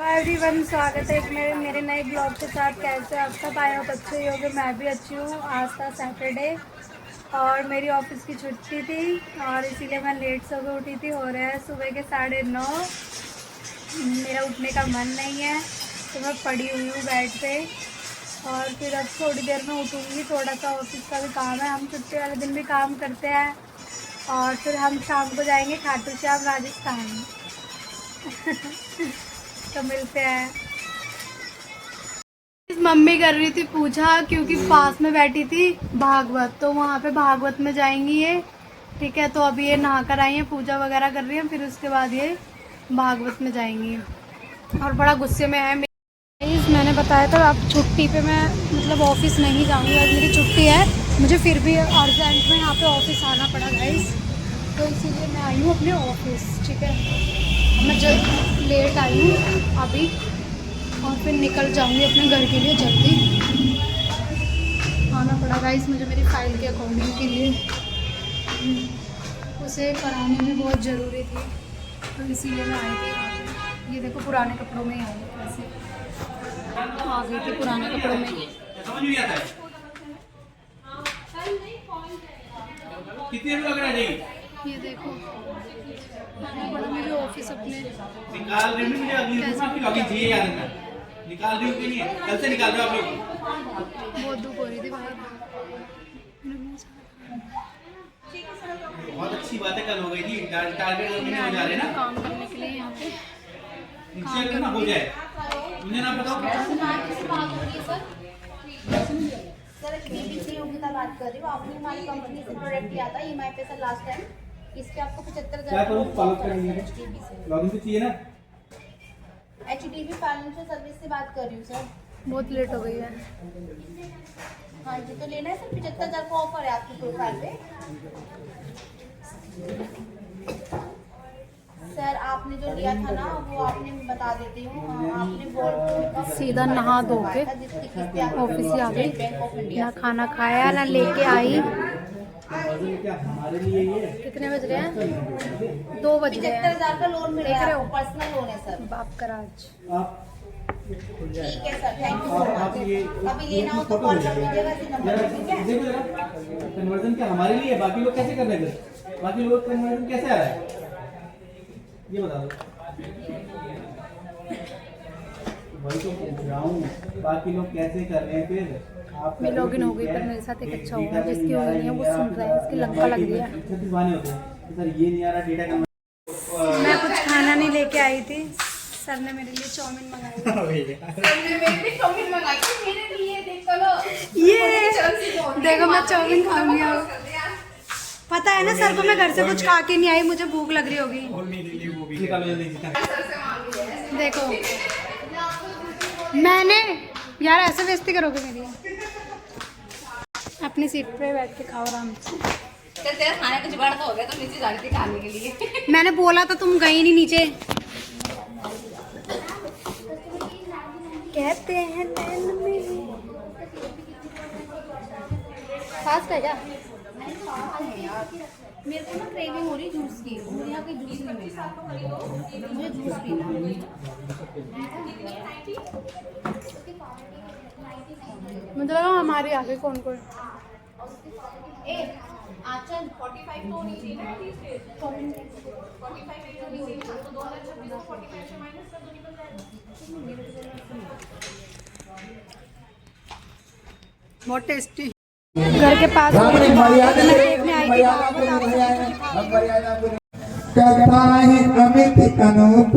Everyone, स्वागत है मेरे नए ब्लॉग के साथ। कैसे आप सब आए हो? अच्छे ही होगे, मैं भी अच्छी हूँ। आज था सैटरडे और मेरी ऑफिस की छुट्टी थी और इसीलिए मैं लेट से उठी थी। हो रहा है सुबह के 9:30। मेरा उठने का मन नहीं है तो मैं पड़ी हुई हूँ बेड पे और फिर अब थोड़ी देर में उठूँगी। थोड़ा सा ऑफिस का भी काम है, हम छुट्टी वाले दिन भी काम करते हैं। और फिर हम शाम को जाएंगे खाटू श्याम राजस्थान। तो मिलते हैं। मम्मी कर रही थी पूजा क्योंकि पास में बैठी थी भागवत, तो वहाँ पे भागवत में जाएंगी ये। ठीक है, तो अभी ये नहा कर आई हैं, पूजा वगैरह कर रही हैं, फिर उसके बाद ये भागवत में जाएंगी। और बड़ा गुस्से में है। मैंने बताया था अब छुट्टी पे मैं मतलब ऑफिस नहीं जाऊँगी, आज मेरी छुट्टी है। मुझे फिर भी अर्जेंट में यहाँ पे ऑफिस आना पड़ा गाइस, तो इसीलिए मैं आई हूँ अपने ऑफिस। ठीक है, मैं जब लेट आई हूँ अभी और फिर निकल जाऊँगी अपने घर के लिए। जल्दी आना पड़ा गाइस मुझे मेरी फ़ाइल के अकाउंटिंग के लिए, उसे कराने में बहुत ज़रूरी थी, तो इसीलिए मैं आई थी यहाँ पे। ये देखो पुराने कपड़ों में ही आई हूँ, ऐसे आ गई थी पुराने कपड़ों में। कितने लग रहा है? ये देखो मुझे ऑफिस अपने निकाल रही हूँ, मुझे अगली आपकी लॉगिन चाहिए यार। निकाल रही हूँ कि नहीं? कल से निकाल रहे हो आप लोग? बहुत धूप हो रही थी बाहर। बहुत अच्छी बात है, कल हो गई थी। टारगेट नहीं हो जा रहे ना काम करने के लिए यहाँ पे। नीचे करना हो जाए, मुझे ना बताओ। सर बीबीसी योगिता बात कर रही हूँ। आपने हमारी कंपनी से प्रोडक्ट लिया था ईएमआई पे सर लास्ट टाइम। इसके आपको 75,000 लॉगिन तो चाहिए ना। एचडीबी फाइनेंशियल सर्विस से बात कर रही हूँ सर। बहुत लेट हो गई है। हाँ जी, तो लेना है सर। 75,000 का ऑफर है आपकी प्रोफाइल पे। सर आपने जो लिया था ना वो आपने बता देती हूँ। आपने सीधा नहा धो के ऑफिस ही आ गई, ना खाना खाया ना लेके आई। क्या हमारे लिए ये कितने बज रहे हैं? 2 बज रहे हैं। 75,000 का लोन मिल रहा है, पर्सनल लोन है सर। बाप का राज। आप ठीक है sir, thank you so much. कभी लेना हो तो कॉल कर लीजिएगा इसी नंबर पर, ठीक है? देखो जरा, कन्वर्जन क्या हमारे लिए है? बाकी लोग कैसे कर रहे हैं? बाकी लोग कन्वर्जन कैसे आ रहा है ये बता दो। वही तो पूछ रहा हूँ, बाकी लोग कैसे कर रहे हैं? फिर आप मैं लॉगिन हो गई, पर मेरे साथ एक अच्छा होगा जिसकी हो रही है वो सुन रहा है, इसकी लंका लग रही है। सर ये नहीं आ रहा डेटा कन्वर्जन। मैं कुछ खाना नहीं लेके आई थी, सर ने मेरे लिए चाउमीन मंगाई। ये देखो मैं चाउमीन खाऊंगी। पता है ना सर को, मैं घर से कुछ खा के नहीं आई, मुझे भूख लग रही होगी। देखो मैंने, यार ऐसे बेइज्जती करोगे मेरी? अपनी सीट पे बैठ के खाओ आराम से। तेरा खाने का जुगाड़ तो हो गया, तो नीचे जा रही थी खाने के लिए। मैंने बोला था, तुम गई नहीं नीचे। कहते हैं नैन में फास्ट है क्या? मेरे को ना क्रेविंग हो रही जूस की। मुझे यहाँ कोई जूस नहीं मिल रहा, मुझे जूस पीना है। मुझे लगा हमारे आगे कौन कौन। अच्छा 45 तो नहीं चाहिए ना, 45 तो नहीं चाहिए, तो 2026 को 45 से माइनस कर दो, निकल जाएगा। बहुत टेस्टी। घर के पास देखने आई थी। कथा है अमित अनूप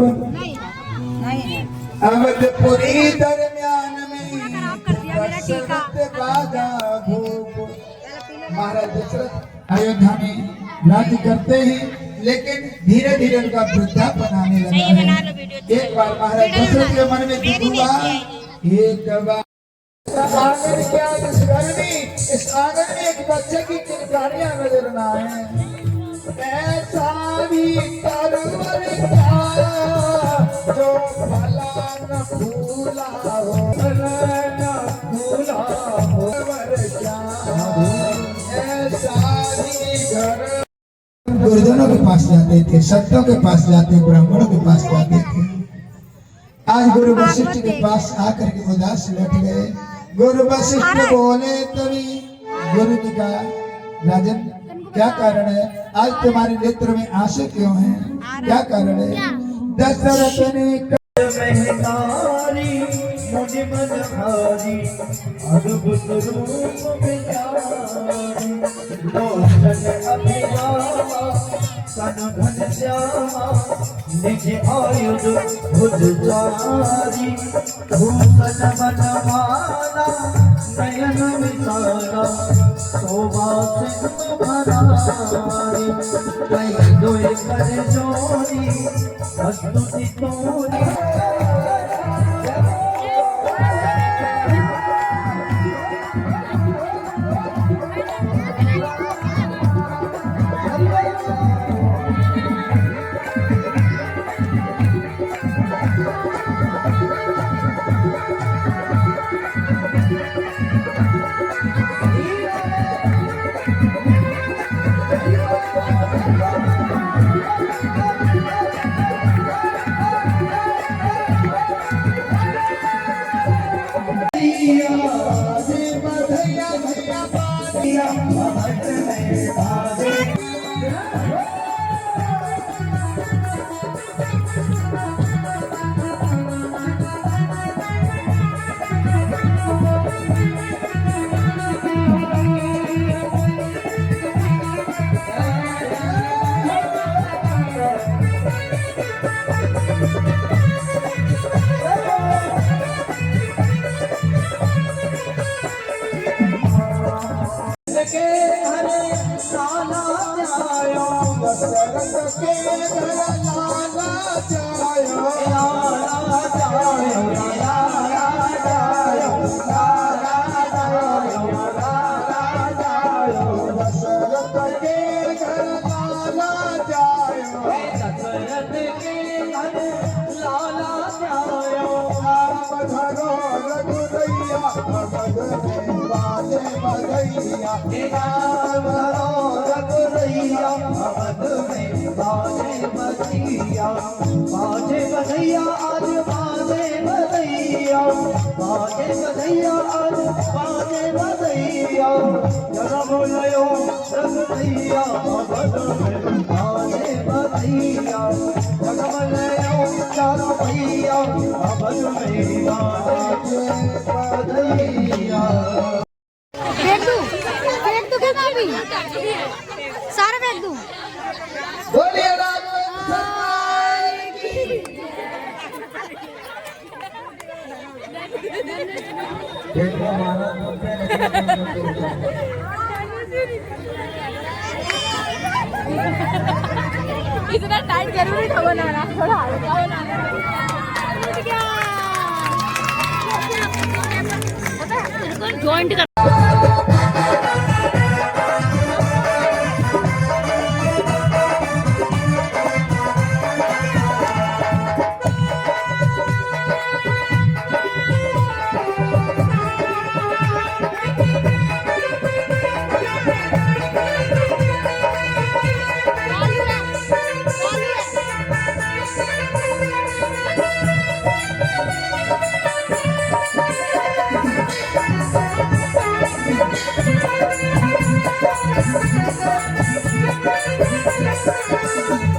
अवधपुरी दरम्यान में बाजा भूप। महाराज दशरथ अयोध्या में राज्य करते हैं, लेकिन धीरे धीरे उनका वृद्धापन आने लगा है। एक बार महाराज दशरथ के मन में दुख हुआ, एक बार आंगन क्या इस घर में, इस आंगन में एक बच्चे की चिंगारियां नजर न आए। ऐसा भी तरवर क्या जो भला न भूला हो, न भूला हो क्या। ऐसा भी घर गुरुजनों के पास जाते थे, संतों के पास जाते, ब्राह्मणों के पास जाते थे। आज गुरु वशिष्ठ के पास आकर के उदास बैठ गए। गुरु वशिष्ठ बोले तभी गुरु ने कहा, राजन क्या कारण है, आज तुम्हारे नेत्र में आंसू क्यों हैं, क्या कारण है? दशरथ ने मुझे मन भारी अद्भुत रूप बिचारी, लोचन अभिरामा सन घन श्यामा, निज आयुध भुजचारी, भूषण मनमाना नयन विशाला, शोभा सिंधु भरारी, कई दोय कर जोरी स्तुति तोरी। बाजे बधैया आज बाजे बधैया, बाजे बधैया आज बाजे बधैया, जन्म लयो रघुदैया भगत में बाजे बधैया, जन्म लयो रघुदैया भगत में बाजे बधैया। फेंक दूं क्या भाभी, सारा फेंक दूं। बोलिए इतना टाइट जरूरी था बनाना, थोड़ा हल्का बनाना। जॉइंट कर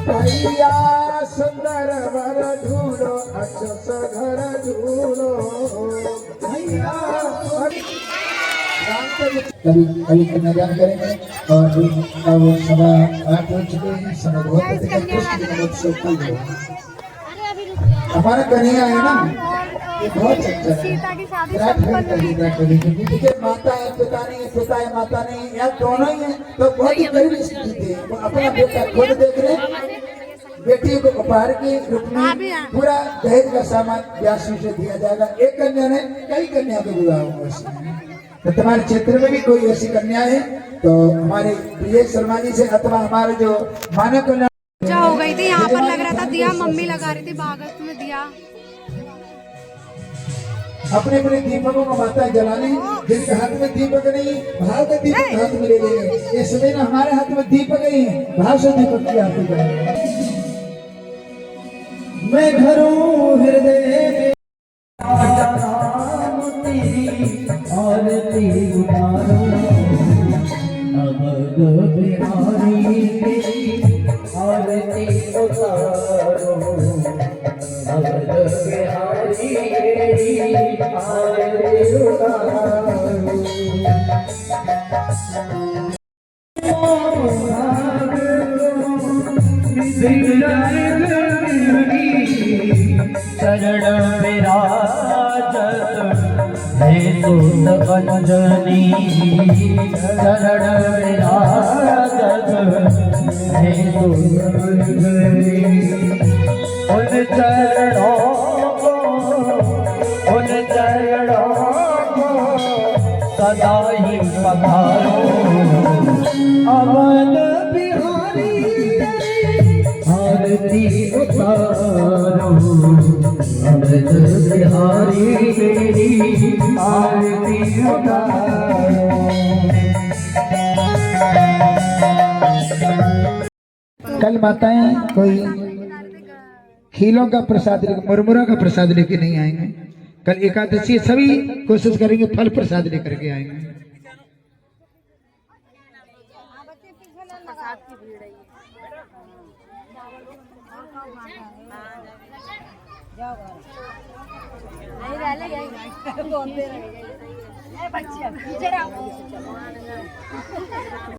भैया सुंदर वर ढूंढो, अच्छा घर ढूंढो भैया। कभी कभी कन्यादान करेंगे और अब 8:15 हो चुके हैं। समय बहुत हमारा कन्हैया है ना, ये बहुत अच्छा है। देखिए माता है पिता नहीं है, पिता है माता नहीं है, या दोनों ही है तो बहुत ही गरीब स्थिति थी। वो अपना बेटा खुद देख रहे, बेटी को उपहार के रूप में पूरा दहेज का सामान व्यास से दिया जाएगा। एक कन्या ने कई कन्या को विवाह हुआ। तो तुम्हारे क्षेत्र में भी कोई ऐसी कन्या है तो हमारे प्रिय शर्मा जी से अथवा हमारे जो मानव कन्या हो गई थी, यहाँ पर लग रहा था दिया, मम्मी लगा रही थी भागवत में दिया। अपने अपने दीपकों को माता जलाने, जिनके हाथ में दीपक नहीं भाव का दीपक हाथ में ले लेंगे। इसलिए ना हमारे हाथ में दीपक नहीं है, भाव से दीपक की आरती करेंगे। मैं घरों हृदय चरण विराजत है सुत अंजनी, चरण विराजत है सुत अंजनी। उन चरणों को सदा ही पधारो, अमन बिहारी आरती उतारो, अमन बिहारी तेरी आरती उतारो। कल माताएं कोई खीलों का प्रसाद मुरमुरा का प्रसाद लेके नहीं आएंगे। कल एकादशी सभी कोशिश करेंगे फल प्रसाद लेकर के आएंगे। नहीं